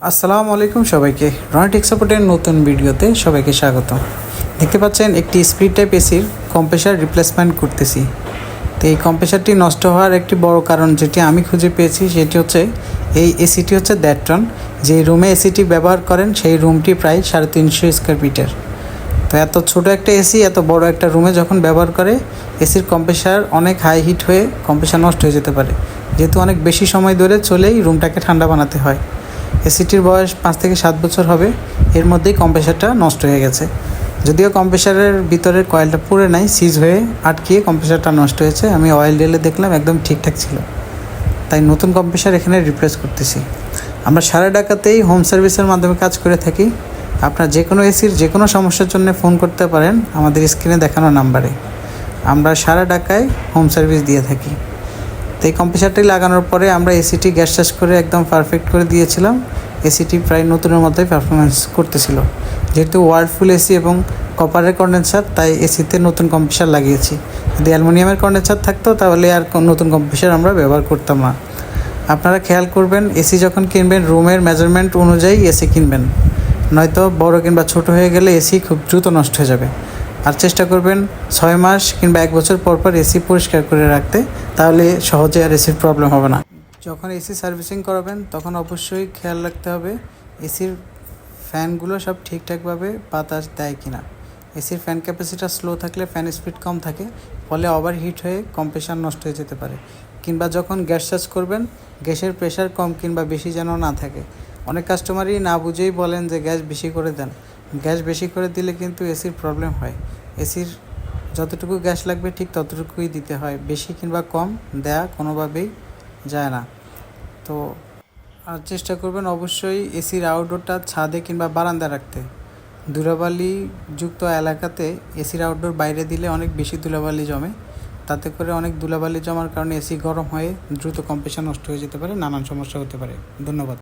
আসসালামু আলাইকুম সবাইকে। রনিটেক সাপোর্টের নতুন ভিডিওতে সবাইকে স্বাগত। দেখতে পাচ্ছেন একটি স্প্লিট টাইপ এসির কম্প্রেসার রিপ্লেসমেন্ট করতেছি। তো এই কম্প্রেসারটি নষ্ট হওয়ার একটি বড় কারণ যেটি আমি খুঁজে পেয়েছি সেটি হচ্ছে এই এসিটি হচ্ছে দ্যাট্রন। যে রুমে এসিটি ব্যবহার করেন সেই রুমটি প্রায় 350 স্কোয়ার ফিটের। তো এত ছোট একটা এসি এত বড় একটা রুমে যখন ব্যবহার করে এসির কম্প্রেসার অনেক হাই হিট হয়ে কম্প্রেসার নষ্ট হয়ে যেতে পারে, যেহেতু অনেক বেশি সময় ধরে চলেই রুমটাকে ঠান্ডা বানাতে হয়। এসিটির বয়স 5 থেকে 7 বছর হবে, এর মধ্যেই কম্প্রেসারটা নষ্ট হয়ে গেছে। যদিও কম্প্রেসারের ভিতরের কয়েলটা পুড়ে নাই, সিজ হয়ে আটকিয়ে কম্প্রেসারটা নষ্ট হয়েছে। আমি অয়েল ঢেলে দেখলাম একদম ঠিকঠাক ছিল, তাই নতুন কম্প্রেসার এখানে রিপ্লেস করতেছি। আমরা সারা ঢাকাতেই হোম সার্ভিসের মাধ্যমে কাজ করে থাকি। আপনার যে কোনো এসির যে কোনো সমস্যার জন্য ফোন করতে পারেন আমাদের স্ক্রিনে দেখানো নাম্বারে। আমরা সারা ঢাকায় হোম সার্ভিস দিয়ে থাকি। তো এই কম্প্রেসারটি লাগানোর পরে আমরা এসিটি গ্যাস চার্জ করে একদম পারফেক্ট করে দিয়েছিলাম। এসিটি প্রায় নতুনের মতোই পারফরমেন্স করতেছিল। যেহেতু ওয়ার্লপুল এসি এবং কপারের কন্ডেন্সার, তাই এসিতে নতুন কম্প্রেসার লাগিয়েছি। যদি অ্যালুমিনিয়ামের কন্ডেন্সার থাকতো তাহলে আর নতুন কম্প্রেসার আমরা ব্যবহার করতাম না। আপনারা খেয়াল করবেন, এসি যখন কিনবেন রুমের মেজারমেন্ট অনুযায়ী এসি কিনবেন, নয়তো বড় কিংবা ছোট হয়ে গেলে এসি খুব দ্রুত নষ্ট হয়ে যাবে। আর চেষ্টা করবেন 6 মাস কিংবা 1 বছর পর পর এসি পরিষ্কার করে রাখতে, তাহলে সহজে আর এসির প্রবলেম হবে না। যখন এসি সার্ভিসিং করাবেন তখন অবশ্যই খেয়াল রাখতে হবে এসির ফ্যানগুলো সব ঠিকঠাকভাবে বাতাস দেয় কিনা। এসির ফ্যান ক্যাপাসিটি স্লো থাকলে ফ্যান স্পিড কম থাকে, ফলে ওভার হিট হয়ে কম্প্রেসার নষ্ট হয়ে যেতে পারে। কিংবা যখন গ্যাস চার্জ করবেন গ্যাসের প্রেশার কম কিংবা বেশি যেন না থাকে। অনেক কাস্টমারই না বুঝেই বলেন যে গ্যাস বেশি করে দেন। গ্যাস বেশি করে দিলে কিন্তু এসির প্রবলেম হয়। এসির যতটুকু গ্যাস লাগবে ঠিক ততটুকুই দিতে হয়, বেশি কিংবা কম দেয়া কোনোভাবেই যায় না। তো আর চেষ্টা করবেন অবশ্যই এসির আউটডোরটা ছাদে কিংবা বারান্দায় রাখতে। ধুলাবালি যুক্ত এলাকাতে এসির আউটডোর বাইরে দিলে অনেক বেশি ধুলাবালি জমে। তাতে করে অনেক ধুলাবালি জমার কারণে এসি গরম হয়ে দ্রুত কম্প্রেসার নষ্ট হয়ে যেতে পারে, নানান সমস্যা হতে পারে। ধন্যবাদ।